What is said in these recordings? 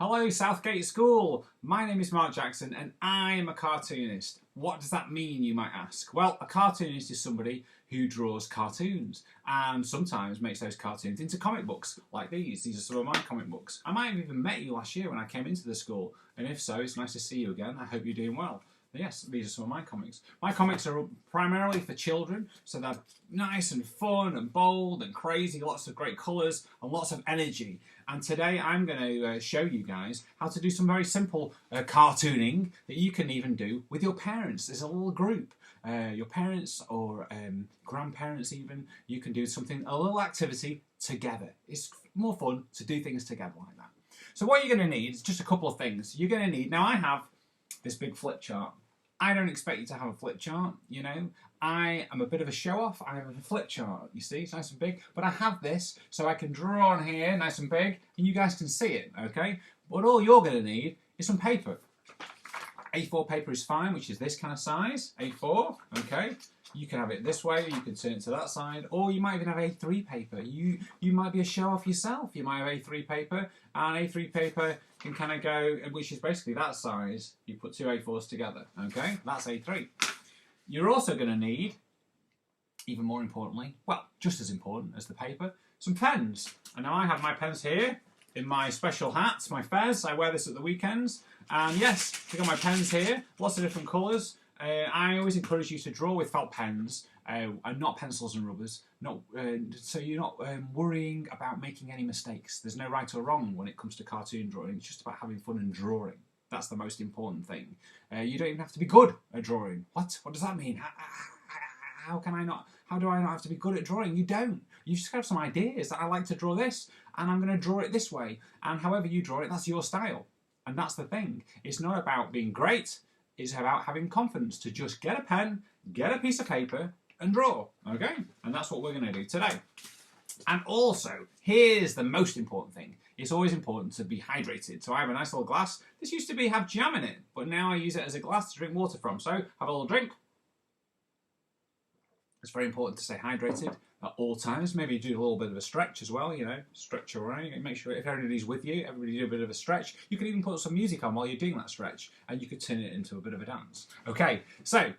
Hello, Southgate School. My name is Mark Jackson and I'm a cartoonist. What does that mean, you might ask? Well, a cartoonist is somebody who draws cartoons and sometimes makes those cartoons into comic books like these. These are some of my comic books. I might have even met you last year when I came into the school, and if so, it's nice to see you again. I hope you're doing well. Yes, these are some of my comics. My comics are primarily for children, so they're nice and fun and bold and crazy, lots of great colours and lots of energy. And today I'm going to show you guys how to do some very simple cartooning that you can even do with your parents. There's a little group, your parents or grandparents even, you can do something, a little activity together. It's more fun to do things together like that. So what you're going to need is just a couple of things. You're going to need, now I have this big flip chart. I don't expect you to have a flip chart, you know. I am a bit of a show-off. I have a flip chart, you see, it's nice and big. But I have this, so I can draw on here, nice and big, and you guys can see it, okay? But all you're going to need is some paper. A4 paper is fine, which is this kind of size, A4, okay? You can have it this way, you can turn it to that side, or you might even have A3 paper. You might be a show-off yourself. You might have A3 paper, and A3 paper can kind of go, which is basically that size. You put two A4s together, okay? That's A3. You're also going to need, even more importantly, well, just as important as the paper, some pens. And now I have my pens here in my special hat, my fez. I wear this at the weekends. And yes, I've got my pens here, lots of different colours. I always encourage you to draw with felt pens and not pencils and rubbers, so you're not worrying about making any mistakes. There's no right or wrong when it comes to cartoon drawing. It's just about having fun and drawing. That's the most important thing. You don't even have to be good at drawing. What? What does that mean? How do I not have to be good at drawing? You don't. You just have some ideas that I like to draw this, and I'm going to draw it this way. And however you draw it, that's your style. And that's the thing. It's not about being great. It's about having confidence to just get a pen, get a piece of paper, and draw. Okay? And that's what we're going to do today. And also, here's the most important thing. It's always important to be hydrated. So I have a nice little glass. This used to have jam in it, but now I use it as a glass to drink water from. So have a little drink. It's very important to stay hydrated at all times. Maybe do a little bit of a stretch as well, you know, stretch around. Make sure if everybody's with you, everybody do a bit of a stretch. You could even put some music on while you're doing that stretch, and you could turn it into a bit of a dance. Okay, so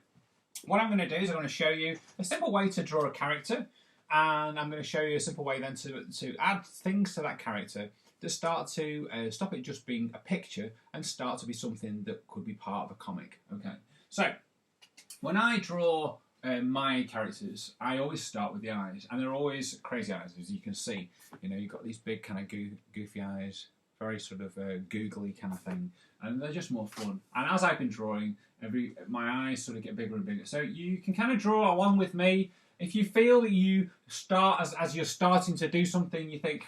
what I'm going to do is I'm going to show you a simple way to draw a character, and I'm going to show you a simple way then to add things to that character that start to stop it just being a picture and start to be something that could be part of a comic. Okay, so when I draw my characters, I always start with the eyes, and they're always crazy eyes, as you can see. You know, you've got these big kind of goofy eyes, very sort of googly kind of thing, and they're just more fun. And as I've been drawing, my eyes sort of get bigger and bigger. So you can kind of draw along with me. If you feel that you start, as you're starting to do something, you think,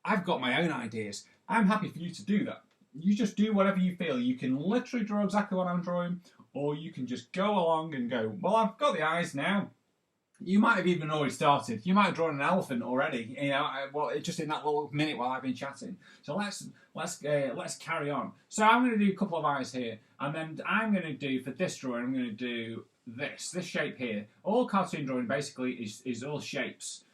I've got my own ideas, I'm happy for you to do that. You just do whatever you feel. You can literally draw exactly what I'm drawing, or you can just go along and go, well, I've got the eyes now. You might have even already started. You might have drawn an elephant already, you know, well, just in that little minute while I've been chatting. So let's carry on. So I'm going to do a couple of eyes here, and then I'm going to do, for this drawing, I'm going to do this shape here. All cartoon drawing basically is all shapes.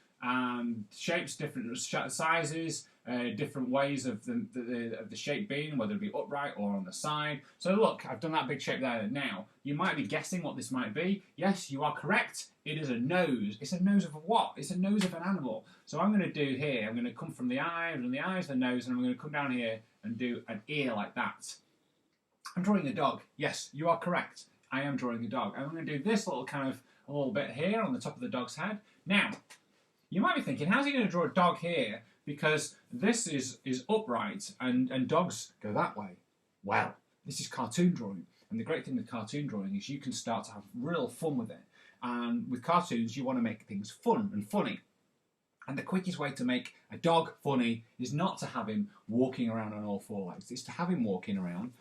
Shapes, different sizes, different ways of the shape being, whether it be upright or on the side. So look, I've done that big shape there. Now, you might be guessing what this might be. Yes, you are correct. It is a nose. It's a nose of a what? It's a nose of an animal. So I'm going to do here, I'm going to come from the eye, the nose, and I'm going to come down here and do an ear like that. I'm drawing a dog. Yes, you are correct. I am drawing a dog. I'm going to do this little kind of a little bit here on the top of the dog's head. Now, you might be thinking, how's he going to draw a dog here? Because this is upright and dogs go that way. Well, this is cartoon drawing. And the great thing with cartoon drawing is you can start to have real fun with it. And with cartoons, you want to make things fun and funny. And the quickest way to make a dog funny is not to have him walking around on all four legs. It's to have him walking around,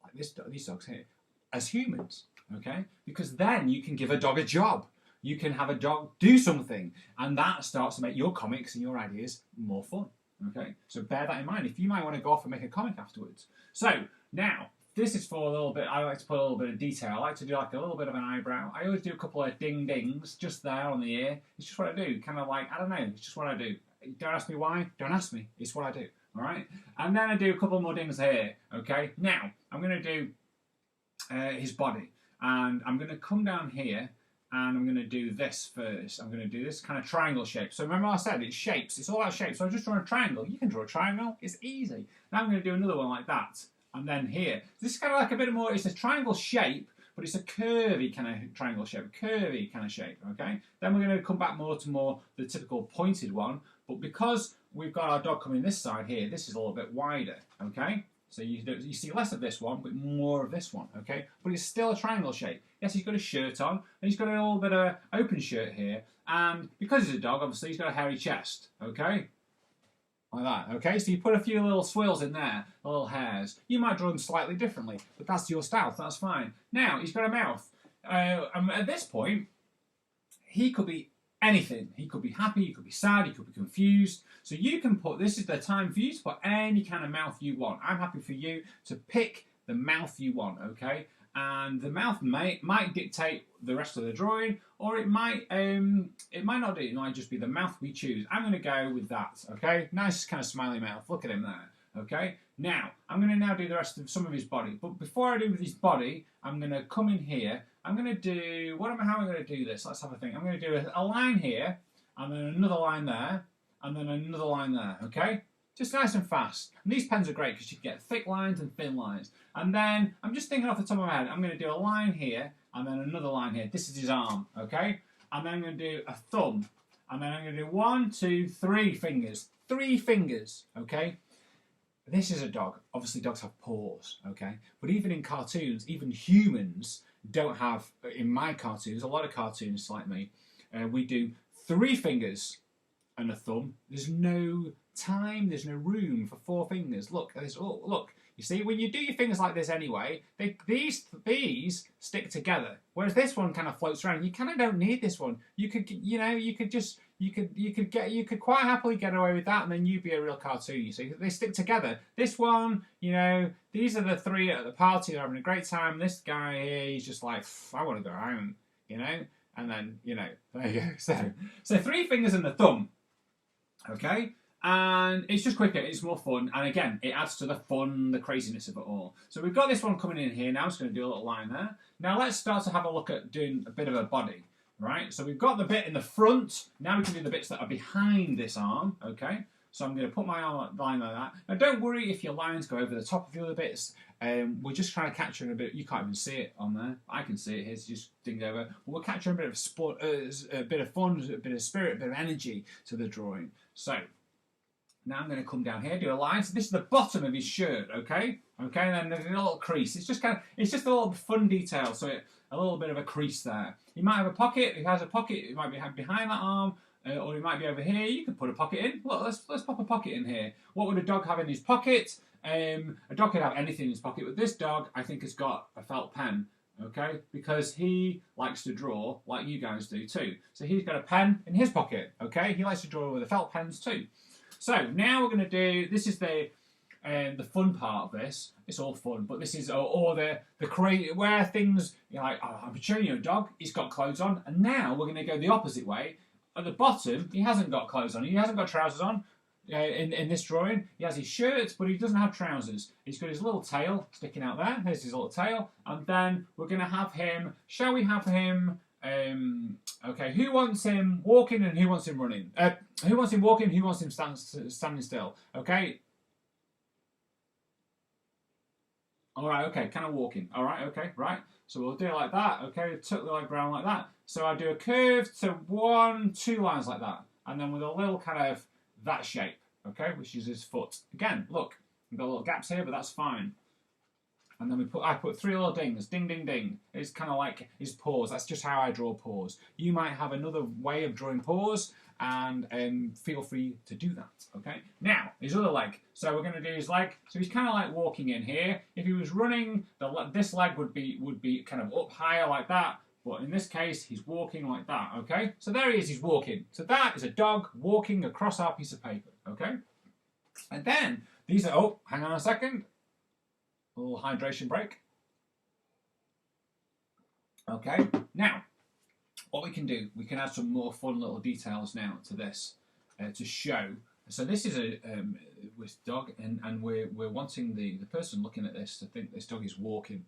like these dogs here, as humans. Okay? Because then you can give a dog a job. You can have a dog do something, and that starts to make your comics and your ideas more fun. Okay, so bear that in mind. If you might want to go off and make a comic afterwards. So now, this is for a little bit. I like to put a little bit of detail. I like to do like a little bit of an eyebrow. I always do a couple of ding dings just there on the ear. It's just what I do. Kind of like, I don't know. It's just what I do. Don't ask me why. Don't ask me. It's what I do. All right, and then I do a couple more things here. Okay, now I'm going to do his body, and I'm going to come down here and I'm going to do this first. I'm going to do this kind of triangle shape. So remember I said it's shapes. It's all about shapes. So I'm just drawing a triangle. You can draw a triangle. It's easy. Now I'm going to do another one like that. And then here. This is kind of like a bit more, it's a triangle shape, but it's a curvy kind of triangle shape, a curvy kind of shape, okay? Then we're going to come back more to the typical pointed one, but because we've got our dog coming this side here, this is a little bit wider, okay? So you see less of this one, but more of this one, okay? But it's still a triangle shape. Yes, he's got a shirt on, and he's got a little bit of open shirt here, and because he's a dog, obviously, he's got a hairy chest, okay? Like that, okay? So you put a few little swirls in there, little hairs. You might draw them slightly differently, but that's your style, that's fine. Now, he's got a mouth. At this point, he could be anything. He could be happy, he could be sad, he could be confused. So you can put, this is the time for you to put any kind of mouth you want. I'm happy for you to pick the mouth you want, okay? And the mouth might dictate the rest of the drawing, or it might not do. It might just be the mouth we choose. I'm going to go with that, okay? Nice kind of smiley mouth. Look at him there, okay? Now, I'm going to now do the rest of some of his body. But before I do his body, I'm going to come in here. I'm going to do, how am I going to do this? Let's have a think. I'm going to do a line here, and then another line there, and then another line there, okay? Just nice and fast. And these pens are great because you can get thick lines and thin lines. And then, I'm just thinking off the top of my head, I'm going to do a line here, and then another line here. This is his arm, okay? And then I'm going to do a thumb. And then I'm going to do 1, 2, 3 fingers. 3 fingers, okay? This is a dog. Obviously, dogs have paws, okay? But even in cartoons, even humans don't have, in my cartoons, a lot of cartoons like me, we do 3 fingers and a thumb. There's no time, there's no room for 4 fingers. Look, look. You see, when you do your fingers like this anyway, these stick together. Whereas this one kind of floats around. You kind of don't need this one. You could quite happily get away with that, and then you'd be a real cartoon. You see, they stick together. This one, these are the 3 at the party. They're having a great time. This guy here, he's just like, I want to go home, And then, there you go. So 3 fingers and a thumb. Okay. And it's just quicker, it's more fun, and again, it adds to the fun, the craziness of it all. So we've got this one coming in here now. I'm just going to do a little line there. Now let's start to have a look at doing a bit of a body, right? So we've got the bit in the front. Now we can do the bits that are behind this arm, okay? So I'm going to put my line like that. Now don't worry if your lines go over the top of the other bits. We're just trying to capture a bit. You can't even see it on there. I can see it here. It's just dinged over. But we're capturing a bit of sport, a bit of fun, a bit of spirit, a bit of energy to the drawing. So now I'm going to come down here, do a line. So this is the bottom of his shirt, okay? Okay, and then there's a little crease. It's just a little fun detail. So a little bit of a crease there. He might have a pocket. If he has a pocket, it might be behind that arm, or it might be over here. You could put a pocket in. Look, let's pop a pocket in here. What would a dog have in his pocket? A dog could have anything in his pocket, but this dog, I think, has got a felt pen. Okay, because he likes to draw like you guys do too. So he's got a pen in his pocket. Okay, he likes to draw with the felt pens too. So now we're going to do, this is the fun part of this. It's all fun, but this is the create where things, you're like, oh, I'm showing you a dog, he's got clothes on, and now we're going to go the opposite way. At the bottom, he hasn't got clothes on, he hasn't got trousers on. In this drawing, he has his shirt, but he doesn't have trousers. He's got his little tail sticking out there. There's his little tail, and then we're going to have him. Shall we have him? Okay, who wants him walking and who wants him running? Who wants him walking? Who wants him standing still? Okay. All right. Okay. Kind of walking. All right. Okay. Right. So we'll do it like that. Okay. Tuck the leg round like that. So I do a curve to 1, 2 lines like that, and then with a little kind of that shape. Okay, which is his foot. Again, look, we've got little gaps here, but that's fine. And then I put 3 little dings, ding, ding, ding. It's kind of like his paws. That's just how I draw paws. You might have another way of drawing paws, and feel free to do that. Okay. Now his other leg. So we're going to do his leg. So he's kind of like walking in here. If he was running, this leg would be kind of up higher like that. But in this case, he's walking like that, okay? So there he is, he's walking. So that is a dog walking across our piece of paper, okay? And then, these are, oh, hang on a second. A little hydration break. Okay, now, what we can do, we can add some more fun little details now to this to show So this is a with dog, and we're wanting the person looking at this to think this dog is walking.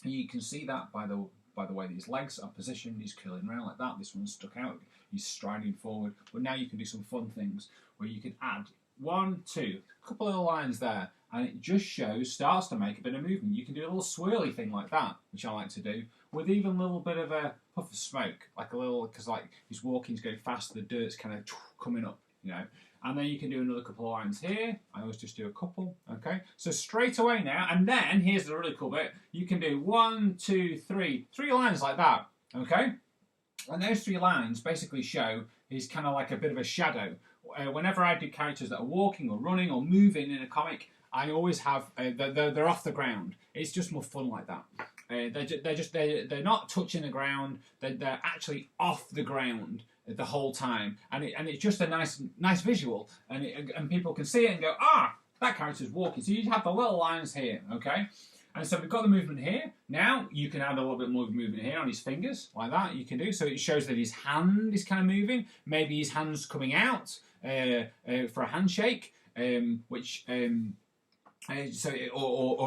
And you can see that by the way these legs are positioned. He's curling around like that. This one's stuck out. He's striding forward. But now you can do some fun things where you can add one, two, a couple of lines there, and it just starts to make a bit of movement. You can do a little swirly thing like that, which I like to do, with even a little bit of a puff of smoke, like a little, because like he's walking, he's going fast, the dirt's kind of coming up, you know. And then you can do another couple of lines here. I always just do a couple, okay? So straight away now, and then here's the really cool bit. You can do 1, 2, 3, 3 lines like that, okay? And those 3 lines basically show he's kind of like a bit of a shadow. Whenever I do characters that are walking or running or moving in a comic, I always have they're off the ground. It's just more fun like that. They're not touching the ground. They're actually off the ground the whole time, and it's just a nice visual, and people can see it and go, that character's walking. So you have the little lines here, okay? And so we've got the movement here. Now you can add a little bit more movement here on his fingers, like that. You can do so. It shows that his hand is kind of moving. Maybe his hand's coming out for a handshake, or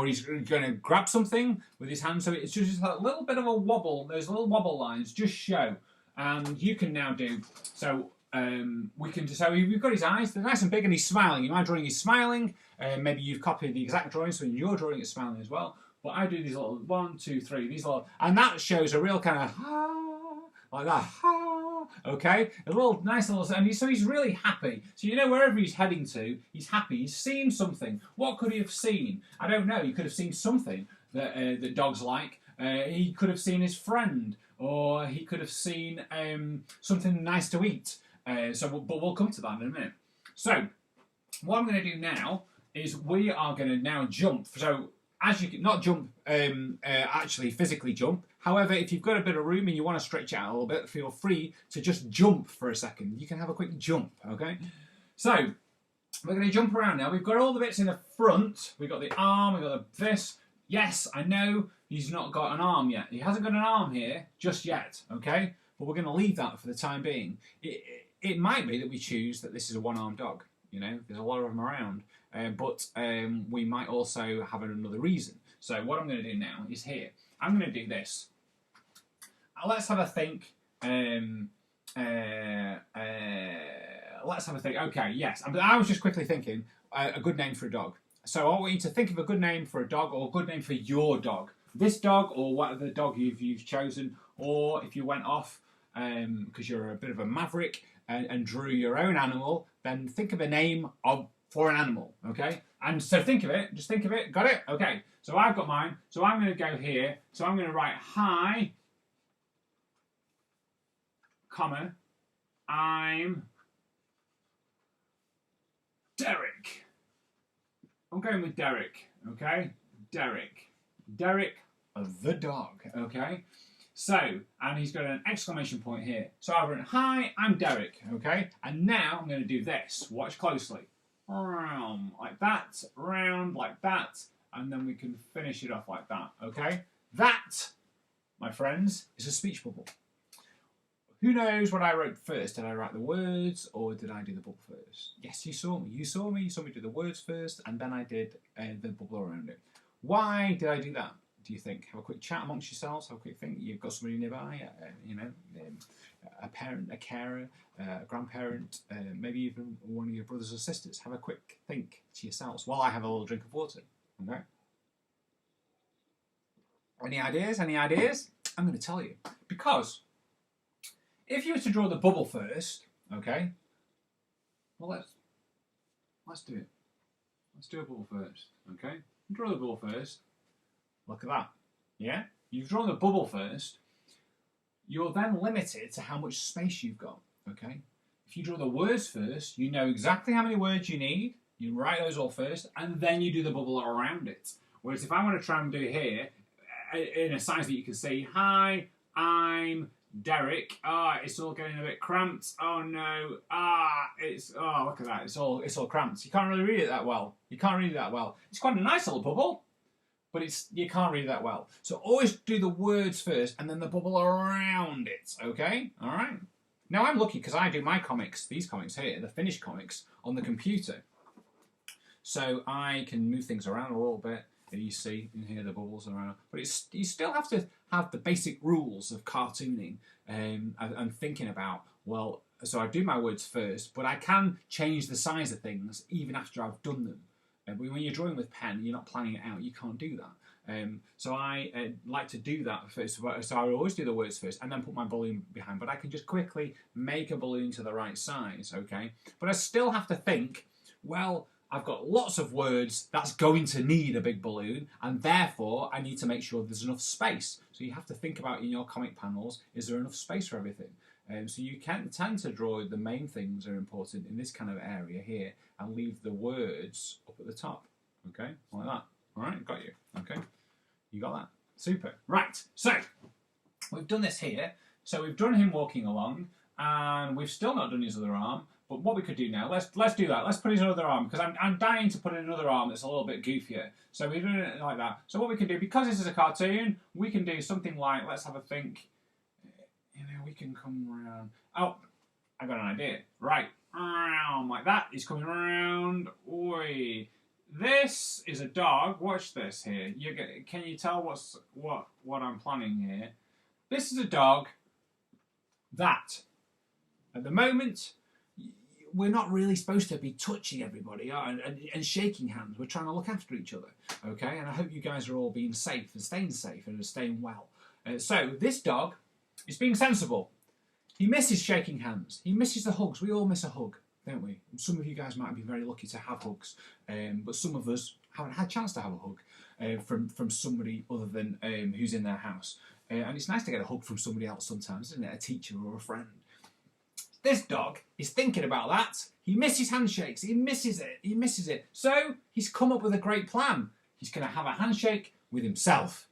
he's going to grab something with his hand. So it's just a little bit of a wobble. Those little wobble lines just show. And you can now do so. We've got his eyes. They're nice and big, and he's smiling. You might drawing he's smiling. Maybe you've copied the exact drawing, so in your drawing it's smiling as well. But I do these little 1, 2, 3. These little, and that shows a real kind of like that. Okay, a little nice little, and so he's really happy. So you know wherever he's heading to, he's happy. He's seen something. What could he have seen? I don't know. He could have seen something that dogs like. He could have seen his friend, or he could have seen something nice to eat. But we'll come to that in a minute. So what I'm going to do now is we are going to now jump. So as you can not jump, actually physically jump. However, if you've got a bit of room and you want to stretch out a little bit, feel free to just jump for a second. You can have a quick jump, okay? So we're going to jump around now. We've got all the bits in the front. We've got the arm, we've got this. Yes, I know he's not got an arm yet. He hasn't got an arm here just yet, okay? But we're going to leave that for the time being. It might be that we choose that this is a one-armed dog. You know, there's a lot of them around. But we might also have another reason. So what I'm going to do now is here. I'm going to do this. Let's have a think. Let's have a think. Okay, yes. I was just quickly thinking a good name for a dog. So I want you to think of a good name for a dog, or a good name for your dog. This dog, or whatever dog you've chosen, or if you went off because you're a bit of a maverick and drew your own animal, then think of a name for an animal, okay? And so think of it, just think of it, got it? Okay, so I've got mine, so I'm going to go here, so I'm going to write hi, comma, I'm Derek. I'm going with Derek, okay? Derek the dog, okay? So, and he's got an exclamation point here. So I've written, hi, I'm Derek, okay? And now I'm going to do this. Watch closely. Round like that, round like that, and then we can finish it off like that, okay? That, my friends, is a speech bubble. Who knows what I wrote first? Did I write the words, or did I do the bubble first? Yes, you saw me. You saw me do the words first, and then I did the bubble around it. Why did I do that? Do you think? Have a quick chat amongst yourselves, have a quick think. You've got somebody nearby, a parent, a carer, a grandparent, maybe even one of your brothers or sisters. Have a quick think to yourselves while I have a little drink of water. Okay? Any ideas? Any ideas? I'm going to tell you. Because if you were to draw the bubble first, okay? Well, let's do it. Let's do a bubble first, okay? Draw the bubble first. Look at that. Yeah? You've drawn the bubble first. You're then limited to how much space you've got. Okay? If you draw the words first, you know exactly how many words you need. You write those all first, and then you do the bubble around it. Whereas if I want to try and do here, in a size that you can see, hi, I'm Derek. It's all getting a bit cramped. Oh no. Look at that. It's all cramped. You can't really read it that well. You can't read it that well. It's quite a nice little bubble, but you can't read it that well. So always do the words first and then the bubble around it, okay? All right? Now I'm lucky because I do my comics, these comics here, the finished comics, on the computer. So I can move things around a little bit. You see in here the bubbles around, but you still have to have the basic rules of cartooning and thinking about, well, so I do my words first, but I can change the size of things even after I've done them. But when you're drawing with pen, you're not planning it out, you can't do that. So I like to do that first. So I always do the words first and then put my balloon behind, but I can just quickly make a balloon to the right size, okay? But I still have to think, well, I've got lots of words that's going to need a big balloon, and therefore I need to make sure there's enough space. So you have to think about in your comic panels, is there enough space for everything? So you can tend to draw the main things that are important in this kind of area here and leave the words up at the top. Okay, like that. All right, got you. Okay, you got that. Super. Right, so we've done this here. So we've done him walking along, and we've still not done his other arm. But what we could do now, let's do that. Let's put his other arm, because I'm dying to put in another arm that's a little bit goofier. So we're doing it like that. So what we can do, because this is a cartoon, we can do something like, let's have a think. You know, we can come around. Oh, I got an idea. Right, around like that. He's coming around. Oi. This is a dog. Watch this here. Can you tell what I'm planning here? This is a dog. That. At the moment, we're not really supposed to be touching everybody and shaking hands. We're trying to look after each other, okay? And I hope you guys are all being safe and staying well. So this dog is being sensible. He misses shaking hands. He misses the hugs. We all miss a hug, don't we? Some of you guys might be very lucky to have hugs, but some of us haven't had a chance to have a hug from somebody other than who's in their house. And it's nice to get a hug from somebody else sometimes, isn't it? A teacher or a friend. This dog is thinking about that. He misses handshakes. He misses it. He misses it. So he's come up with a great plan. He's going to have a handshake with himself.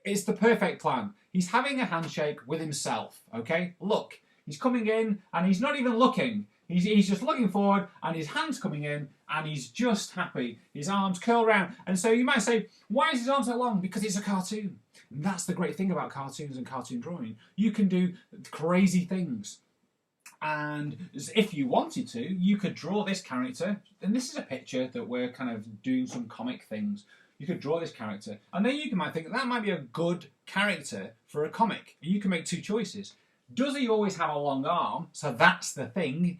It's the perfect plan. He's having a handshake with himself. Okay? Look, he's coming in and he's not even looking. He's just looking forward and his hand's coming in and he's just happy. His arms curl around. And so you might say, why is his arm so long? Because it's a cartoon. And that's the great thing about cartoons and cartoon drawing. You can do crazy things. And if you wanted to, you could draw this character, and this is a picture that we're kind of doing some comic things. You could draw this character, and then you might think that might be a good character for a comic. You can make two choices. Does he always have a long arm? So that's the thing,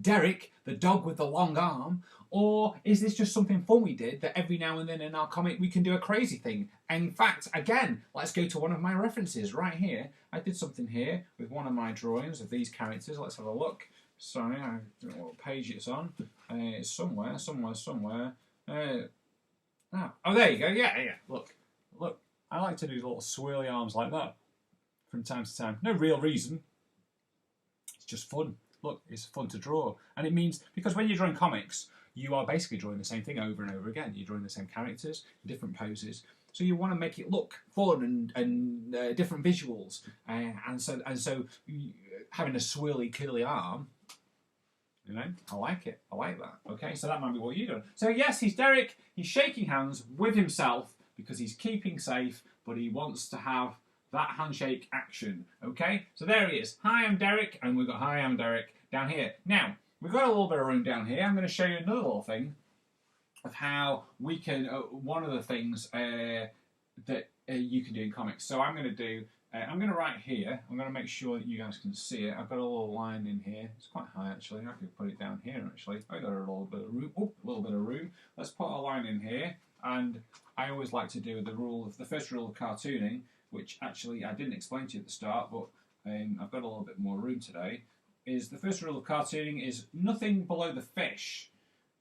Derek, the dog with the long arm. Or is this just something fun we did that every now and then in our comic we can do a crazy thing? And in fact, again, let's go to one of my references right here. I did something here with one of my drawings of these characters. Let's have a look. Sorry, I don't know what page it's on. It's somewhere. Oh, there you go. Yeah. Look. I like to do little swirly arms like that from time to time. No real reason. It's just fun. Look, it's fun to draw. And it means, because when you're drawing comics, you are basically drawing the same thing over and over again. You're drawing the same characters, different poses. So you want to make it look fun and different visuals. And so having a swirly, curly arm, you know, I like it. I like that. Okay, so that might be what you're doing. So yes, he's Derek. He's shaking hands with himself because he's keeping safe, but he wants to have that handshake action. Okay, so there he is. Hi, I'm Derek, and we've got hi, I'm Derek down here. Now, we've got a little bit of room down here. I'm going to show you another little thing of how we can, one of the things that you can do in comics. So I'm going to write here. I'm going to make sure that you guys can see it. I've got a little line in here. It's quite high, actually. I could put it down here, actually. I've got a little bit of room. Oh, a little bit of room. Let's put a line in here. And I always like to do the first rule of cartooning, which actually I didn't explain to you at the start, but I've got a little bit more room today, is the first rule of cartooning is nothing below the fish.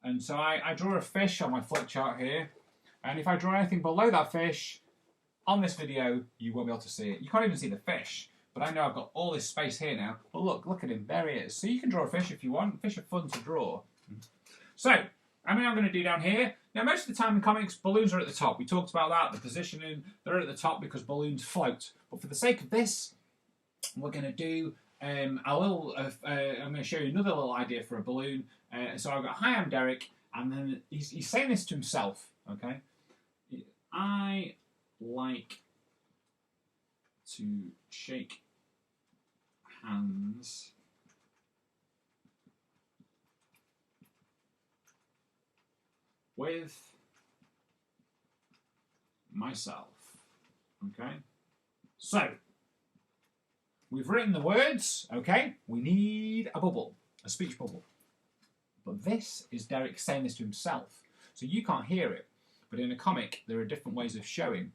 And so I draw a fish on my flip chart here, and if I draw anything below that fish, on this video, you won't be able to see it. You can't even see the fish, but I know I've got all this space here now. But look at him, there he is. So you can draw a fish if you want. Fish are fun to draw. So, I'm going to do down here. Now, most of the time in comics, balloons are at the top. We talked about that, the positioning. They're at the top because balloons float. But for the sake of this, we're going to do I'm going to show you another little idea for a balloon. So I've got, hi, I'm Derek, and then he's saying this to himself, okay? I like to shake hands with myself. Okay, so we've written the words. Okay, we need a bubble, a speech bubble. But this is Derek saying this to himself, so you can't hear it. But in a comic, there are different ways of showing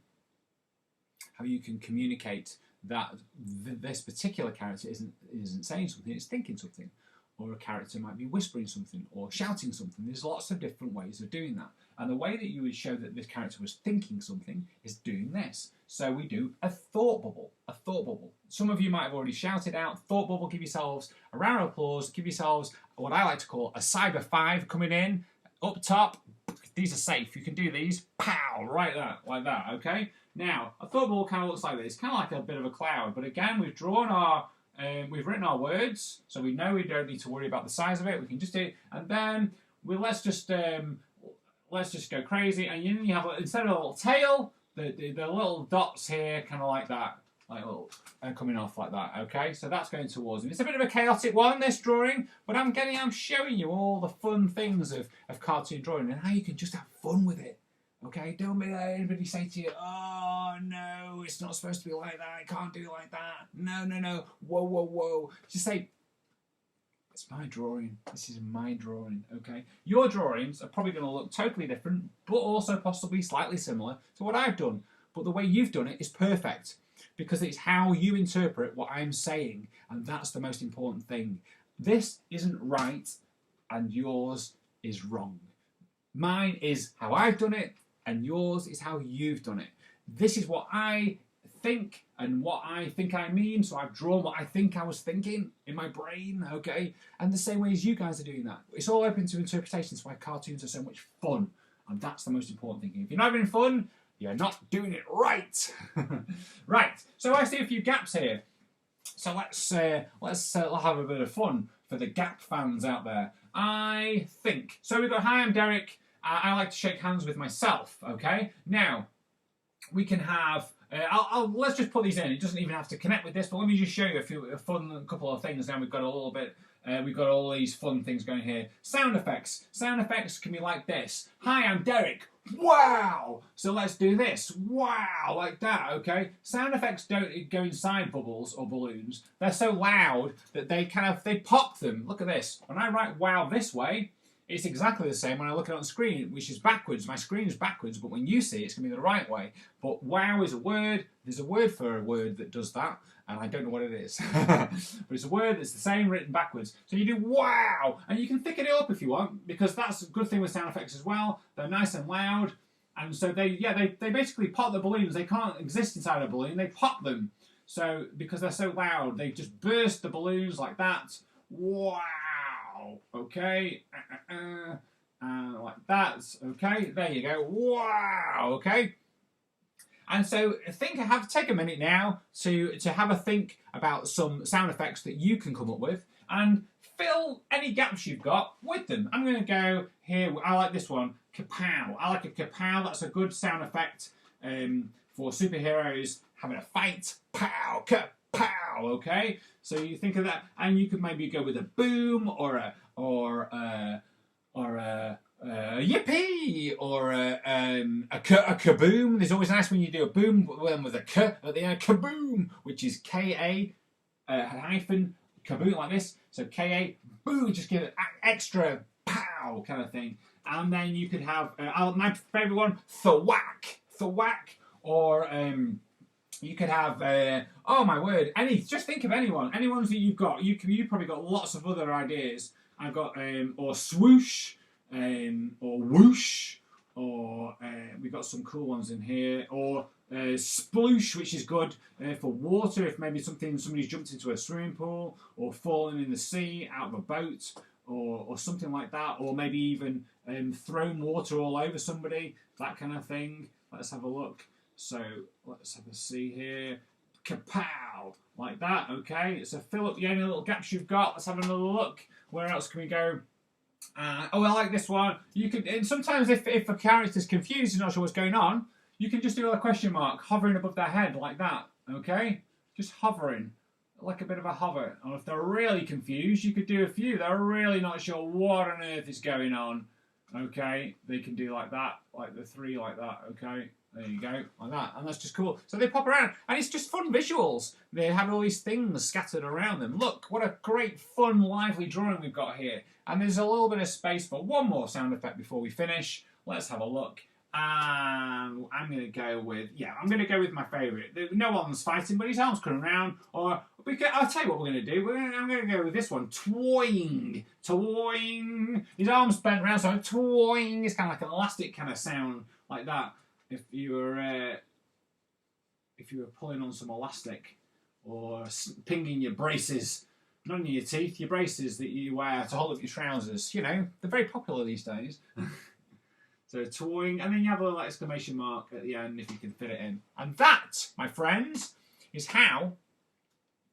how you can communicate that this particular character isn't saying something, it's thinking something. Or a character might be whispering something or shouting something. There's lots of different ways of doing that. And the way that you would show that this character was thinking something is doing this. So we do a thought bubble. A thought bubble. Some of you might have already shouted out thought bubble. Give yourselves a round of applause. Give yourselves what I like to call a cyber 5 coming in. Up top. These are safe. You can do these. Pow! Right there. Like that. Okay? Now, a thought bubble kind of looks like this. Kind of like a bit of a cloud. But again, we've drawn our... we've written our words, so we know we don't need to worry about the size of it. We can just do it, and then let's just go crazy. And you have, instead of a little tail, the little dots here, kind of like that, like little coming off like that. Okay, so that's going towards him. It's a bit of a chaotic one, this drawing, but I'm showing you all the fun things of cartoon drawing and how you can just have fun with it. Okay, don't let anybody say to you, oh no, it's not supposed to be like that, I can't do it like that. No, no, no, whoa, whoa, whoa. Just say, it's my drawing, this is my drawing, okay? Your drawings are probably going to look totally different, but also possibly slightly similar to what I've done. But the way you've done it is perfect, because it's how you interpret what I'm saying, and that's the most important thing. This isn't right, and yours is wrong. Mine is how I've done it, and yours is how you've done it. This is what I think and what I think I mean, so I've drawn what I think I was thinking in my brain, okay? And the same way as you guys are doing that. It's all open to interpretation. That's why cartoons are so much fun, and that's the most important thing. If you're not having fun, you're not doing it right. Right, so I see a few gaps here. So let's have a bit of fun for the gap fans out there. I think. So we've got, hi, I'm Derek. I like to shake hands with myself, okay? Now, we can have, let's just put these in. It doesn't even have to connect with this, but let me just show you a couple of things. Now we've got a little bit, we've got all these fun things going here. Sound effects. Sound effects can be like this. Hi, I'm Derek. Wow! So let's do this. Wow! Like that, okay? Sound effects don't go inside bubbles or balloons. They're so loud that they pop them. Look at this. When I write wow this way, it's exactly the same when I look at it on the screen, which is backwards. My screen is backwards, but when you see it, it's going to be the right way. But wow is a word. There's a word for a word that does that, and I don't know what it is. But it's a word that's the same written backwards. So you do wow, and you can thicken it up if you want, because that's a good thing with sound effects as well. They're nice and loud, and so they basically pop the balloons. They can't exist inside a balloon. They pop them. So because they're so loud, they just burst the balloons like that. Wow. Okay, like that. Okay, there you go. Wow. Okay, and so take a minute now to have a think about some sound effects that you can come up with, and fill any gaps you've got with them. I'm going to go here. I like this one. Kapow. I like a kapow. That's a good sound effect for superheroes having a fight. Pow. Kapow. Okay, so you think of that, and you could maybe go with a boom or a yippee or a kaboom. There's always nice when you do a boom with a k at the end. Kaboom, which is K-A hyphen kaboom, like this. So K-A boom, just give it extra pow kind of thing. And then you could have my favourite one, thwack, or you could have, oh my word, just think of any ones that you've got. You've probably got lots of other ideas. I've got, or swoosh, or whoosh, or we've got some cool ones in here, or sploosh, which is good for water, if maybe somebody's jumped into a swimming pool, or fallen in the sea out of a boat, or something like that, or maybe even thrown water all over somebody, that kind of thing. Let's have a look. So let's have a see here. Kapow! Like that, okay? So fill up any little gaps you've got. Let's have another look. Where else can we go? Oh, I like this one. You can, and sometimes if a character's confused, he's not sure what's going on, you can just do a question mark hovering above their head like that, okay? Just hovering like a bit of a hover. And if they're really confused, you could do a few. They're really not sure what on earth is going on. Okay, they can do like that, like the 3 like that. Okay, there you go, like that, and that's just cool. So they pop around, and it's just fun visuals. They have all these things scattered around them. Look, what a great, fun, lively drawing we've got here. And there's a little bit of space for one more sound effect before we finish. Let's have a look. And I'm going to go with, I'm going to go with my favourite. No one's fighting, but his arm's coming around. Or I'll tell you what we're going to do. I'm going to go with this one. Twing. Twing. His arm's bent around, so twing. It's kind of like an elastic kind of sound like that. If you were pulling on some elastic or pinging your braces, not in your teeth, your braces that you wear to hold up your trousers. You know, they're very popular these days. So twing, and then you have a little exclamation mark at the end if you can fit it in. And that, my friends, is how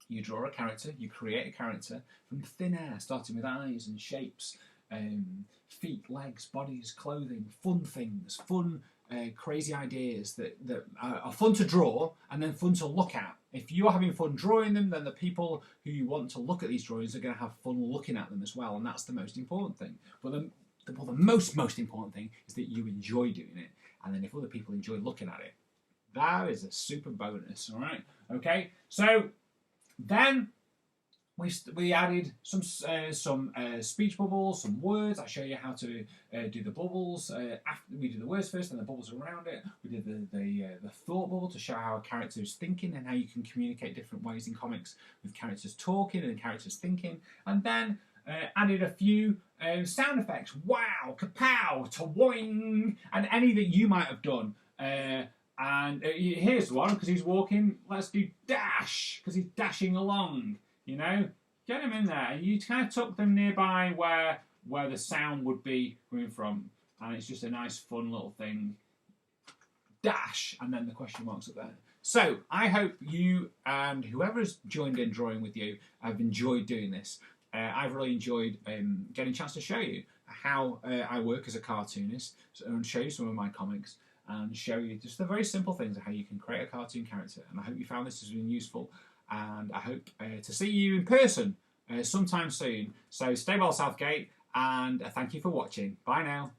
you draw a character, you create a character from thin air, starting with eyes and shapes, feet, legs, bodies, clothing, fun things, fun, crazy ideas that are fun to draw and then fun to look at. If you're having fun drawing them, then the people who you want to look at these drawings are going to have fun looking at them as well, and that's the most important thing. But the most important thing is that you enjoy doing it, and then if other people enjoy looking at it, that is a super bonus. All right, okay. So then we added some speech bubbles, some words. I show you how to do the bubbles. After we do the words first, and the bubbles around it. We did the thought bubble to show how a character is thinking and how you can communicate different ways in comics with characters talking and characters thinking, and then added a few sound effects. Wow, kapow, twoing, and any that you might have done. And here's one, because he's walking. Let's do dash, because he's dashing along. You know, get him in there. You kind of tuck them nearby where the sound would be coming from, and it's just a nice, fun little thing. Dash, and then the question marks up there. So I hope you and whoever has joined in drawing with you have enjoyed doing this. I've really enjoyed getting a chance to show you how I work as a cartoonist, and show you some of my comics, and show you just the very simple things of how you can create a cartoon character. And I hope you found this has been useful, and I hope to see you in person sometime soon. So stay well, Southgate, and thank you for watching. Bye now.